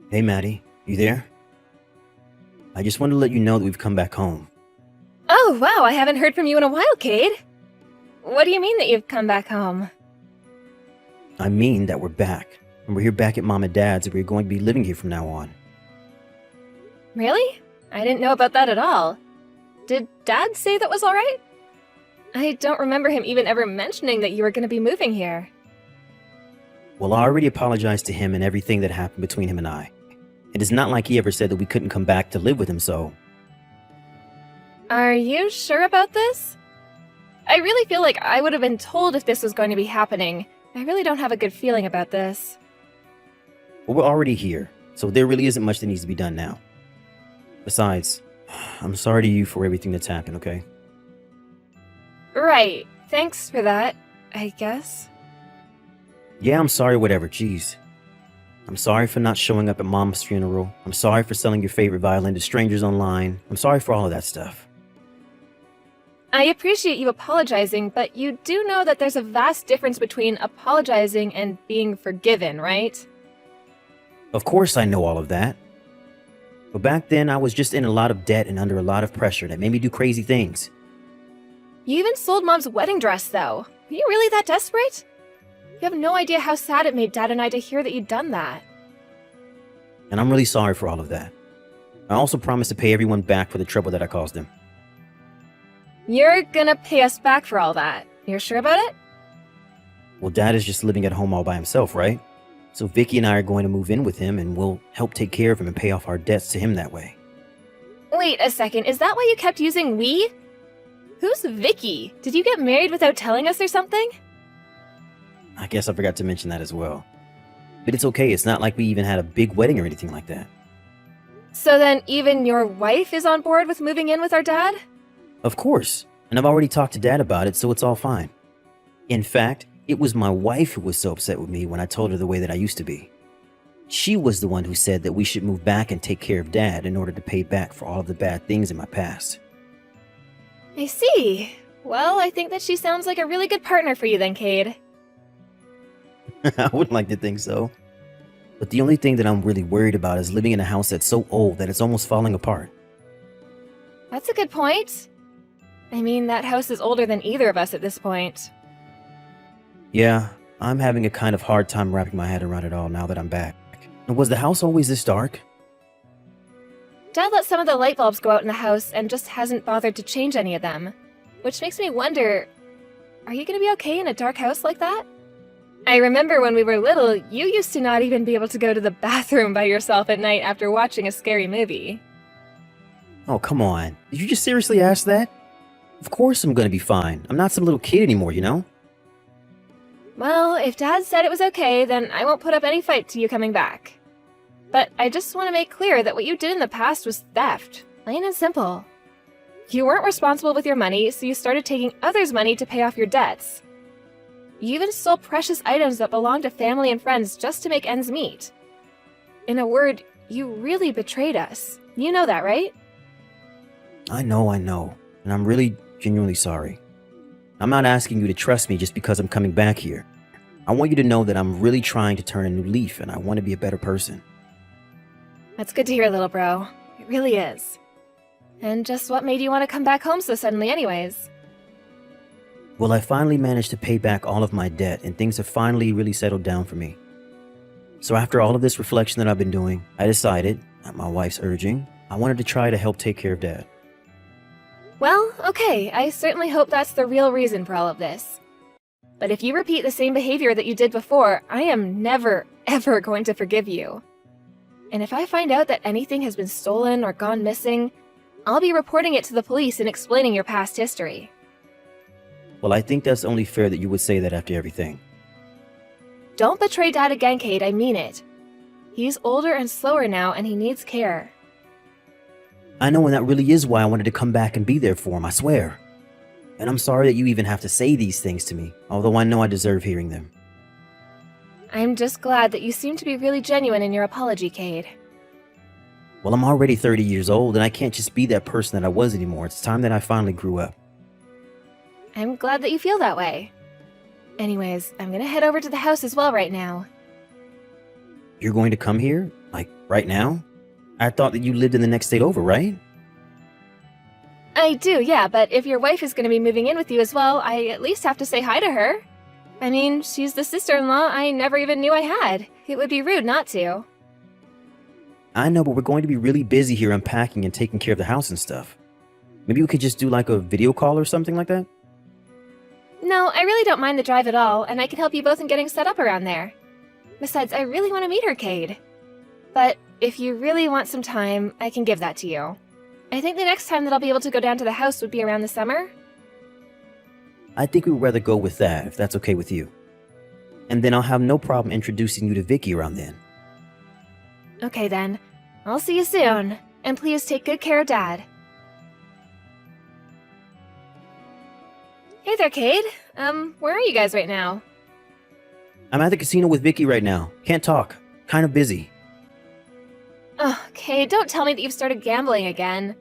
Hey, Maddie, you there? I just wanted to let you know that we've come back home. Oh, wow, I haven't heard from you in a while, Cade. What do you mean that you've come back home? I mean that we're back, and we're here back at Mom and Dad's, and we're going to be living here from now on. Really? I didn't know about that at all. Did Dad say that was alright? I don't remember him even ever mentioning that you were going to be moving here. Well, I already apologized to him and everything that happened between him and I. It is not like he ever said that we couldn't come back to live with him, so... Are you sure about this? I really feel like I would have been told if this was going to be happening. I really don't have a good feeling about this. Well, we're already here, so there really isn't much that needs to be done now. Besides, I'm sorry to you for everything that's happened, okay? Right. Thanks for that, I guess. Yeah, I'm sorry, whatever, jeez. I'm sorry for not showing up at Mom's funeral. I'm sorry for selling your favorite violin to strangers online. I'm sorry for all of that stuff. I appreciate you apologizing, but you do know that there's a vast difference between apologizing and being forgiven, right? Of course I know all of that. But back then, I was just in a lot of debt and under a lot of pressure that made me do crazy things. You even sold Mom's wedding dress, though. Were you really that desperate? You have no idea how sad it made Dad and I to hear that you'd done that. And I'm really sorry for all of that. I also promised to pay everyone back for the trouble that I caused them. You're gonna pay us back for all that. You're sure about it? Well, Dad is just living at home all by himself, right? So Vicky and I are going to move in with him and we'll help take care of him and pay off our debts to him that way. Wait a second, is that why you kept using we? Who's Vicky? Did you get married without telling us or something? I guess I forgot to mention that as well. But it's okay, it's not like we even had a big wedding or anything like that. So then even your wife is on board with moving in with our dad? Of course, and I've already talked to Dad about it, so it's all fine. In fact, it was my wife who was so upset with me when I told her the way that I used to be. She was the one who said that we should move back and take care of Dad in order to pay back for all of the bad things in my past. I see. Well, I think that she sounds like a really good partner for you then, Cade. I wouldn't like to think so. But the only thing that I'm really worried about is living in a house that's so old that it's almost falling apart. That's a good point. I mean, that house is older than either of us at this point. Yeah, I'm having a kind of hard time wrapping my head around it all now that I'm back. And was the house always this dark? Dad let some of the light bulbs go out in the house and just hasn't bothered to change any of them. Which makes me wonder, are you gonna be okay in a dark house like that? I remember when we were little, you used to not even be able to go to the bathroom by yourself at night after watching a scary movie. Oh, come on. Did you just seriously ask that? Of course I'm gonna be fine. I'm not some little kid anymore, you know? Well, if Dad said it was okay, then I won't put up any fight to you coming back. But I just want to make clear that what you did in the past was theft. Plain and simple. You weren't responsible with your money, so you started taking others' money to pay off your debts. You even stole precious items that belonged to family and friends just to make ends meet. In a word, you really betrayed us. You know that, right? I know, and I'm really genuinely sorry. I'm not asking you to trust me just because I'm coming back here. I want you to know that I'm really trying to turn a new leaf and I want to be a better person. That's good to hear, little bro. It really is. And just what made you want to come back home so suddenly anyways? Well, I finally managed to pay back all of my debt and things have finally really settled down for me. So after all of this reflection that I've been doing, I decided, at my wife's urging, I wanted to try to help take care of Dad. Well, okay, I certainly hope that's the real reason for all of this. But if you repeat the same behavior that you did before, I am never, ever going to forgive you. And if I find out that anything has been stolen or gone missing, I'll be reporting it to the police and explaining your past history. Well, I think that's only fair that you would say that after everything. Don't betray Dad again, Cade, I mean it. He's older and slower now, and he needs care. I know, and that really is why I wanted to come back and be there for him, I swear. And I'm sorry that you even have to say these things to me, although I know I deserve hearing them. I'm just glad that you seem to be really genuine in your apology, Cade. Well, I'm already 30 years old, and I can't just be that person that I was anymore. It's time that I finally grew up. I'm glad that you feel that way. Anyways, I'm gonna head over to the house as well right now. You're going to come here? Like, right now? I thought that you lived in the next state over, right? I do, yeah, but if your wife is going to be moving in with you as well, I at least have to say hi to her. I mean, she's the sister-in-law I never even knew I had. It would be rude not to. I know, but we're going to be really busy here unpacking and taking care of the house and stuff. Maybe we could just do like a video call or something like that? No, I really don't mind the drive at all, and I can help you both in getting set up around there. Besides, I really want to meet her, Cade. But if you really want some time, I can give that to you. I think the next time that I'll be able to go down to the house would be around the summer. I think we would rather go with that, if that's okay with you. And then I'll have no problem introducing you to Vicky around then. Okay then. I'll see you soon. And please take good care of Dad. Hey there, Cade. Where are you guys right now? I'm at the casino with Vicky right now. Can't talk. Kind of busy. Oh, Cade, don't tell me that you've started gambling again.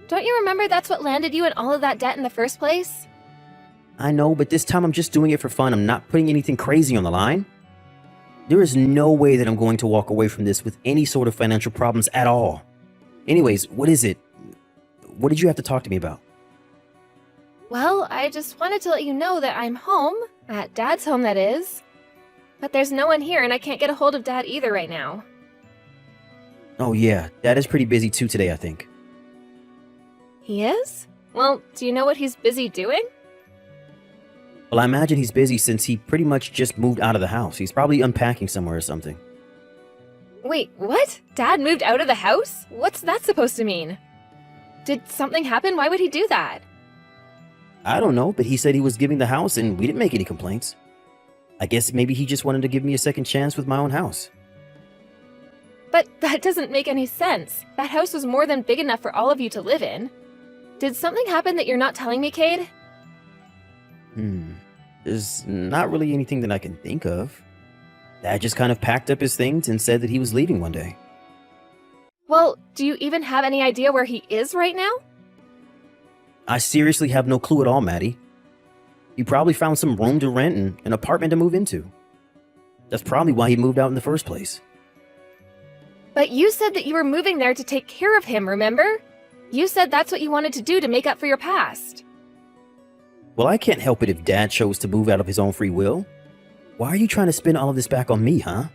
Don't you remember that's what landed you in all of that debt in the first place? I know, but this time I'm just doing it for fun. I'm not putting anything crazy on the line. There is no way that I'm going to walk away from this with any sort of financial problems at all. Anyways, what is it? What did you have to talk to me about? Well, I just wanted to let you know that I'm home, at Dad's home that is. But there's no one here and I can't get a hold of Dad either right now. Oh yeah, Dad is pretty busy too today, I think. He is? Well, do you know what he's busy doing? Well, I imagine he's busy since he pretty much just moved out of the house. He's probably unpacking somewhere or something. Wait, what? Dad moved out of the house? What's that supposed to mean? Did something happen? Why would he do that? I don't know, but he said he was giving the house and we didn't make any complaints. I guess maybe he just wanted to give me a second chance with my own house. But that doesn't make any sense. That house was more than big enough for all of you to live in. Did something happen that you're not telling me, Cade? There's not really anything that I can think of. Dad just kind of packed up his things and said that he was leaving one day. Well, do you even have any idea where he is right now? I seriously have no clue at all, Maddie. He probably found some room to rent and an apartment to move into. That's probably why he moved out in the first place. But you said that you were moving there to take care of him, remember? You said that's what you wanted to do to make up for your past. Well, I can't help it if Dad chose to move out of his own free will. Why are you trying to spin all of this back on me, huh?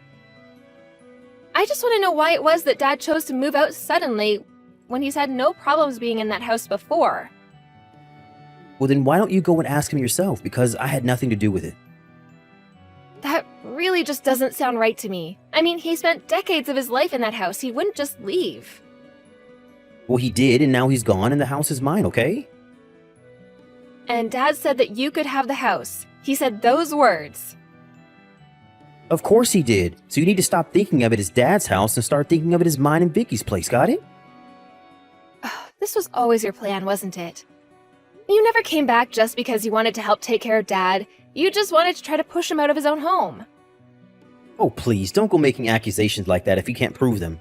I just want to know why it was that Dad chose to move out suddenly when he's had no problems being in that house before. Well, then why don't you go and ask him yourself, because I had nothing to do with it. That really just doesn't sound right to me. I mean, he spent decades of his life in that house. He wouldn't just leave. Well, he did, and now he's gone, and the house is mine, okay? And Dad said that you could have the house. He said those words. Of course he did. So you need to stop thinking of it as Dad's house and start thinking of it as mine and Vicky's place, got it? This was always your plan, wasn't it? You never came back just because you wanted to help take care of Dad. You just wanted to try to push him out of his own home. Oh, please, don't go making accusations like that if you can't prove them.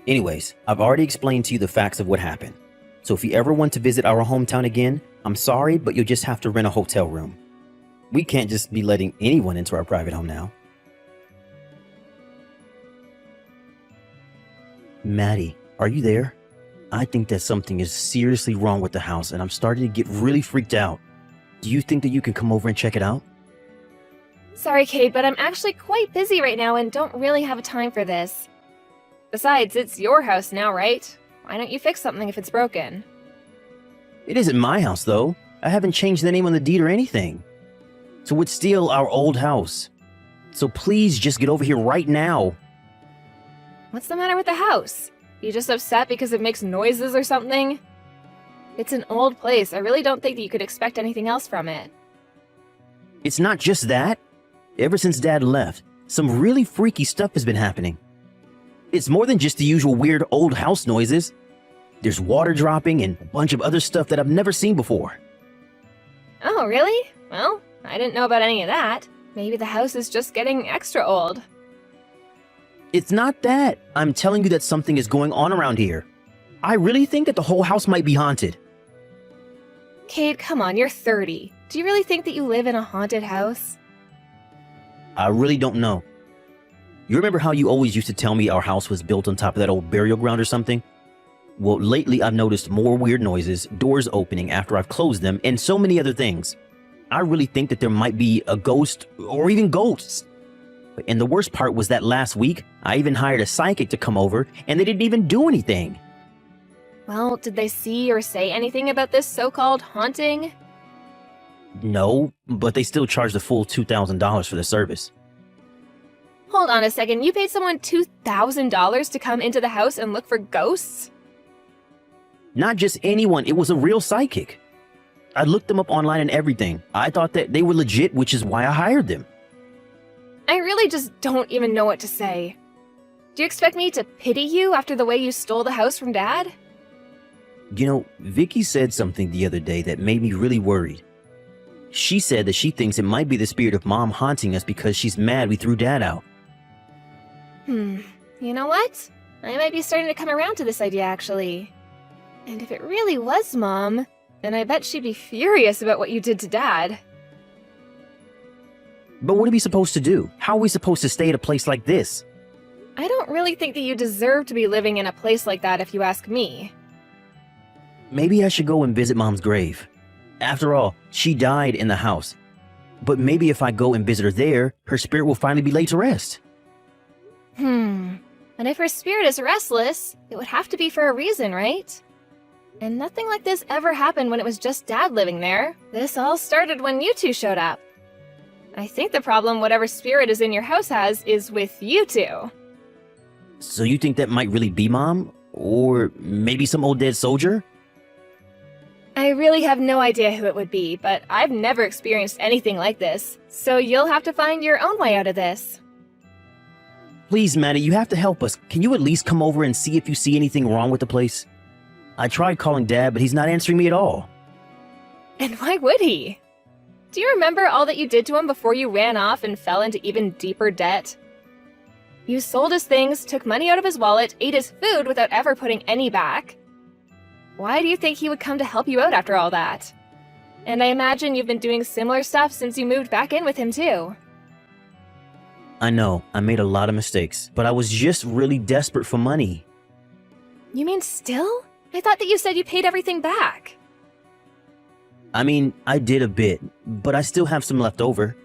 Anyways, I've already explained to you the facts of what happened. So if you ever want to visit our hometown again, I'm sorry, but you'll just have to rent a hotel room. We can't just be letting anyone into our private home now. Maddie, are you there? I think that something is seriously wrong with the house and I'm starting to get really freaked out. Do you think that you can come over and check it out? Sorry, Cade, but I'm actually quite busy right now and don't really have time for this. Besides, it's your house now, right? Why don't you fix something if it's broken? It isn't my house, though. I haven't changed the name on the deed or anything. So it's still our old house. So please just get over here right now. What's the matter with the house? You just upset because it makes noises or something? It's an old place. I really don't think that you could expect anything else from it. It's not just that. Ever since Dad left, some really freaky stuff has been happening. It's more than just the usual weird old house noises. There's water dropping and a bunch of other stuff that I've never seen before. Oh, really? Well, I didn't know about any of that. Maybe the house is just getting extra old. It's not that. I'm telling you that something is going on around here. I really think that the whole house might be haunted. Cade, come on, you're 30. Do you really think that you live in a haunted house? I really don't know. You remember how you always used to tell me our house was built on top of that old burial ground or something? Well, lately I've noticed more weird noises, doors opening after I've closed them, and so many other things. I really think that there might be a ghost or even ghosts. And the worst part was that last week, I even hired a psychic to come over and they didn't even do anything. Well, did they see or say anything about this so-called haunting? No, but they still charged the full $2,000 for the service. Hold on a second, you paid someone $2,000 to come into the house and look for ghosts? Not just anyone, it was a real psychic. I looked them up online and everything. I thought that they were legit, which is why I hired them. I really just don't even know what to say. Do you expect me to pity you after the way you stole the house from Dad? You know, Vicky said something the other day that made me really worried. She said that she thinks it might be the spirit of Mom haunting us because she's mad we threw Dad out. You know what? I might be starting to come around to this idea, actually. And if it really was Mom, then I bet she'd be furious about what you did to Dad. But what are we supposed to do? How are we supposed to stay at a place like this? I don't really think that you deserve to be living in a place like that if you ask me. Maybe I should go and visit Mom's grave. After all, she died in the house. But maybe if I go and visit her there, her spirit will finally be laid to rest. And if her spirit is restless, it would have to be for a reason, right? And nothing like this ever happened when it was just Dad living there. This all started when you two showed up. I think the problem whatever spirit is in your house has is with you two. So you think that might really be Mom? Or maybe some old dead soldier? I really have no idea who it would be, but I've never experienced anything like this, so you'll have to find your own way out of this. Please, Maddie, you have to help us. Can you at least come over and see if you see anything wrong with the place? I tried calling Dad, but he's not answering me at all. And why would he? Do you remember all that you did to him before you ran off and fell into even deeper debt? You sold his things, took money out of his wallet, ate his food without ever putting any back. Why do you think he would come to help you out after all that? And I imagine you've been doing similar stuff since you moved back in with him too. I know, I made a lot of mistakes, but I was just really desperate for money. You mean still? I thought that you said you paid everything back. I mean, I did a bit, but I still have some left over.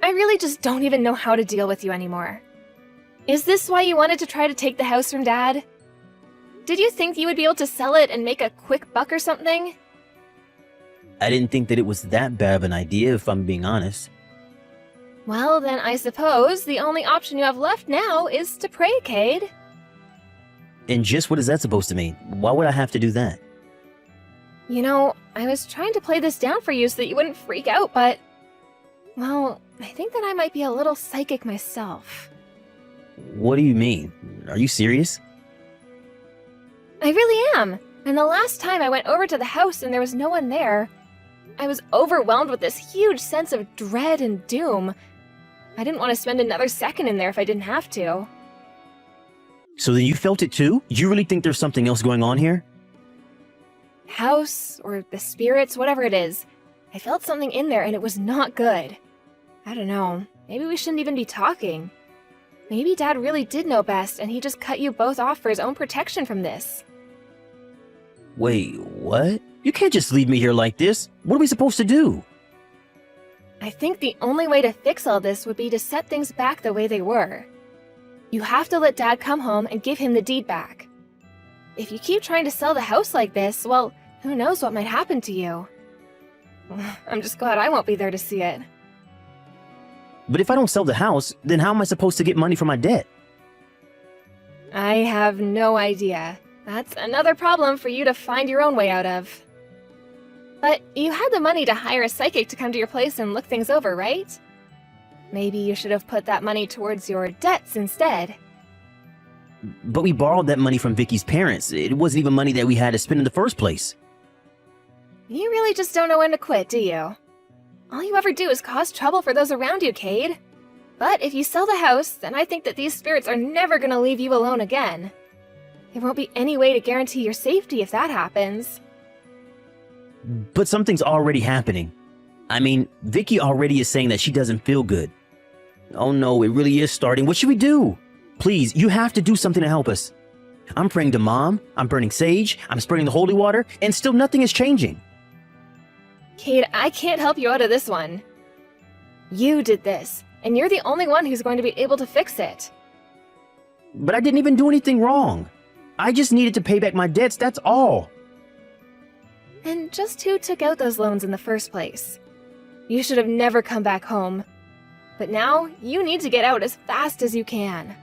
I really just don't even know how to deal with you anymore. Is this why you wanted to try to take the house from Dad? Did you think you would be able to sell it and make a quick buck or something? I didn't think that it was that bad of an idea, if I'm being honest. Well, then I suppose the only option you have left now is to pray, Cade. And just what is that supposed to mean? Why would I have to do that? You know, I was trying to play this down for you so that you wouldn't freak out, but... Well, I think that I might be a little psychic myself. What do you mean? Are you serious? I really am. And the last time I went over to the house and there was no one there, I was overwhelmed with this huge sense of dread and doom. I didn't want to spend another second in there if I didn't have to. So then you felt it too? You really think there's something else going on here? House, or the spirits, whatever it is. I felt something in there and it was not good. I don't know, maybe we shouldn't even be talking. Maybe Dad really did know best and he just cut you both off for his own protection from this. Wait, what? You can't just leave me here like this. What are we supposed to do? I think the only way to fix all this would be to set things back the way they were. You have to let Dad come home and give him the deed back. If you keep trying to sell the house like this, well, who knows what might happen to you. I'm just glad I won't be there to see it. But if I don't sell the house, then how am I supposed to get money for my debt? I have no idea. That's another problem for you to find your own way out of. But you had the money to hire a psychic to come to your place and look things over, right? Maybe you should have put that money towards your debts instead. But we borrowed that money from Vicky's parents. It wasn't even money that we had to spend in the first place. You really just don't know when to quit, do you? All you ever do is cause trouble for those around you, Cade. But if you sell the house, then I think that these spirits are never gonna leave you alone again. There won't be any way to guarantee your safety if that happens. But something's already happening. I mean, Vicky already is saying that she doesn't feel good. Oh no, it really is starting. What should we do? Please, you have to do something to help us. I'm praying to Mom, I'm burning sage, I'm spreading the holy water, and still nothing is changing. Cade, I can't help you out of this one. You did this, and you're the only one who's going to be able to fix it. But I didn't even do anything wrong. I just needed to pay back my debts, that's all. And just who took out those loans in the first place? You should have never come back home. But now, you need to get out as fast as you can.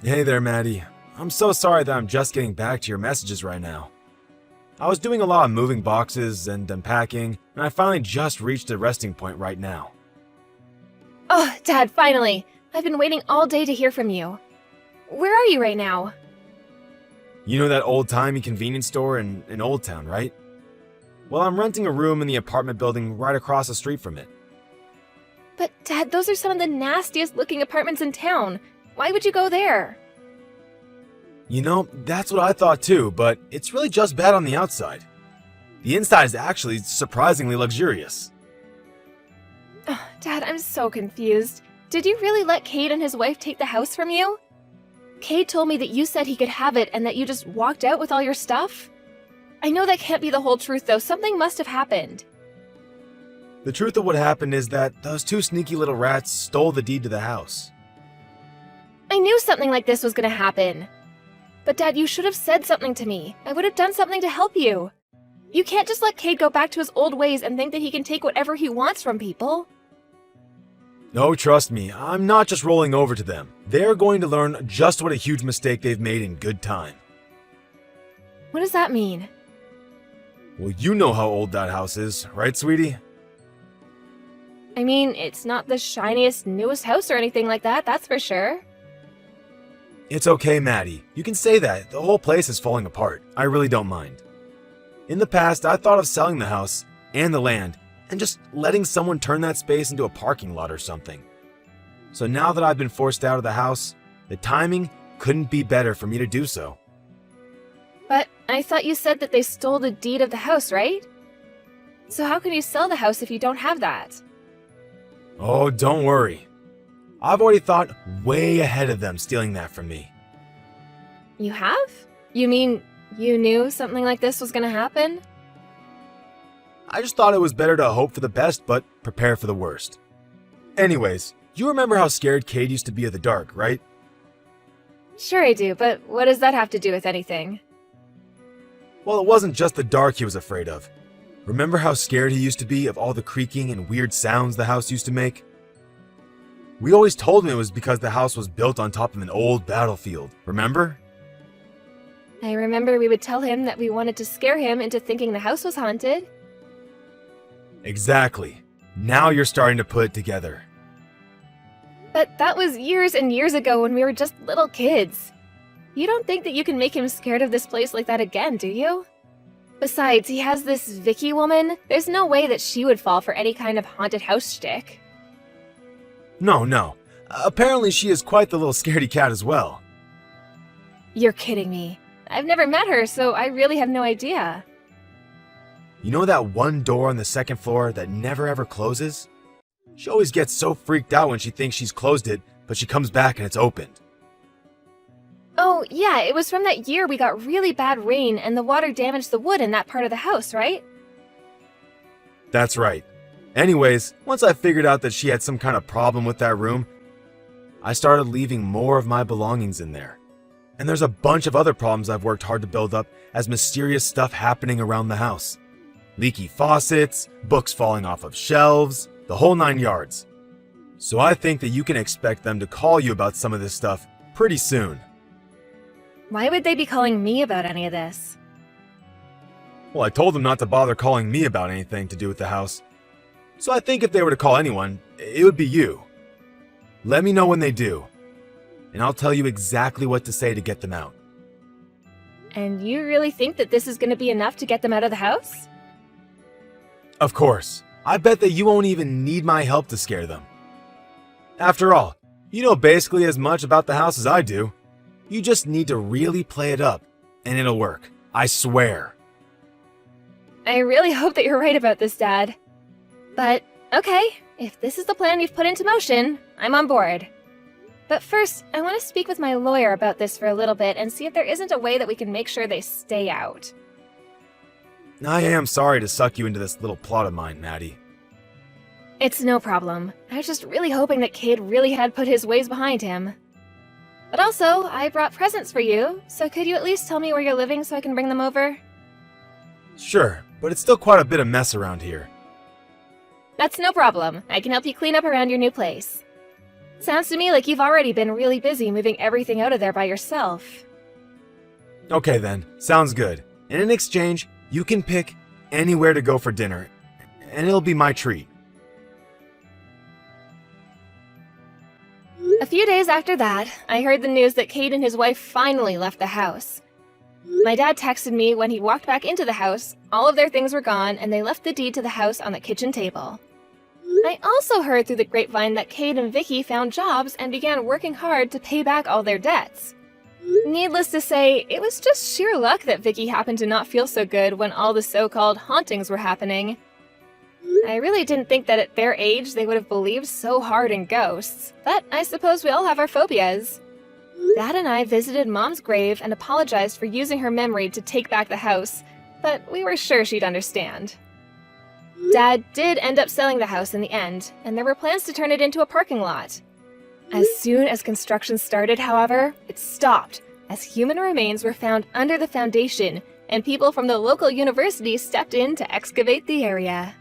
Hey there, Maddie. I'm so sorry that I'm just getting back to your messages right now. I was doing a lot of moving boxes and unpacking, and I finally just reached a resting point right now. Oh, Dad, finally! I've been waiting all day to hear from you. Where are you right now? You know that old-timey convenience store in Old Town, right? Well, I'm renting a room in the apartment building right across the street from it. But, Dad, those are some of the nastiest looking apartments in town. Why would you go there? You know, that's what I thought too, but it's really just bad on the outside. The inside is actually surprisingly luxurious. Oh, Dad, I'm so confused. Did you really let Cade and his wife take the house from you? Cade told me that you said he could have it and that you just walked out with all your stuff. I know that can't be the whole truth, though. Something must have happened. The truth of what happened is that those two sneaky little rats stole the deed to the house. I knew something like this was going to happen. But Dad, you should have said something to me. I would have done something to help you. You can't just let Cade go back to his old ways and think that he can take whatever he wants from people. No, trust me, I'm not just rolling over to them. They're going to learn just what a huge mistake they've made in good time. What does that mean? Well, you know how old that house is, right, sweetie? I mean, it's not the shiniest, newest house or anything like that, that's for sure. It's okay, Maddie. You can say that. The whole place is falling apart. I really don't mind. In the past, I thought of selling the house and the land and just letting someone turn that space into a parking lot or something. So now that I've been forced out of the house, the timing couldn't be better for me to do so. But I thought you said that they stole the deed of the house, right? So how can you sell the house if you don't have that? Oh, don't worry. I've already thought way ahead of them stealing that from me. You have? You mean you knew something like this was gonna happen? I just thought it was better to hope for the best, but prepare for the worst. Anyways, you remember how scared Cade used to be of the dark, right? Sure I do, but what does that have to do with anything? Well, it wasn't just the dark he was afraid of. Remember how scared he used to be of all the creaking and weird sounds the house used to make? We always told him it was because the house was built on top of an old battlefield, remember? I remember we would tell him that we wanted to scare him into thinking the house was haunted. Exactly. Now you're starting to put it together. But that was years and years ago when we were just little kids. You don't think that you can make him scared of this place like that again, do you? Besides, he has this Vicky woman. There's no way that she would fall for any kind of haunted house shtick. No. Apparently she is quite the little scaredy cat as well. You're kidding me. I've never met her, so I really have no idea. You know that one door on the second floor that never ever closes? She always gets so freaked out when she thinks she's closed it, but she comes back and it's opened. Oh, yeah, it was from that year we got really bad rain and the water damaged the wood in that part of the house, right? That's right. Anyways, once I figured out that she had some kind of problem with that room, I started leaving more of my belongings in there. And there's a bunch of other problems I've worked hard to build up as mysterious stuff happening around the house. Leaky faucets, books falling off of shelves, the whole 9 yards. So I think that you can expect them to call you about some of this stuff pretty soon. Why would they be calling me about any of this? Well, I told them not to bother calling me about anything to do with the house. So I think if they were to call anyone, it would be you. Let me know when they do, and I'll tell you exactly what to say to get them out. And you really think that this is going to be enough to get them out of the house? Of course. I bet that you won't even need my help to scare them. After all, you know basically as much about the house as I do. You just need to really play it up, and it'll work. I swear. I really hope that you're right about this, Dad. But Okay, if this is the plan you've put into motion, I'm on board. But first, I want to speak with my lawyer about this for a little bit and see if there isn't a way that we can make sure they stay out. I am sorry to suck you into this little plot of mine, Maddie. It's no problem. I was just really hoping that Cade really had put his ways behind him. But also, I brought presents for you, so could you at least tell me where you're living so I can bring them over? Sure, but it's still quite a bit of mess around here. That's no problem. I can help you clean up around your new place. Sounds to me like you've already been really busy moving everything out of there by yourself. Okay then, sounds good. And in exchange, you can pick anywhere to go for dinner, and it'll be my treat. A few days after that, I heard the news that Cade and his wife finally left the house. My dad texted me when he walked back into the house, all of their things were gone and they left the deed to the house on the kitchen table. I also heard through the grapevine that Cade and Vicky found jobs and began working hard to pay back all their debts. Needless to say, it was just sheer luck that Vicky happened to not feel so good when all the so-called hauntings were happening. I really didn't think that at their age they would have believed so hard in ghosts, but I suppose we all have our phobias. Dad and I visited Mom's grave and apologized for using her memory to take back the house, but we were sure she'd understand. Dad did end up selling the house in the end, and there were plans to turn it into a parking lot. As soon as construction started, however, it stopped, as human remains were found under the foundation, and people from the local university stepped in to excavate the area.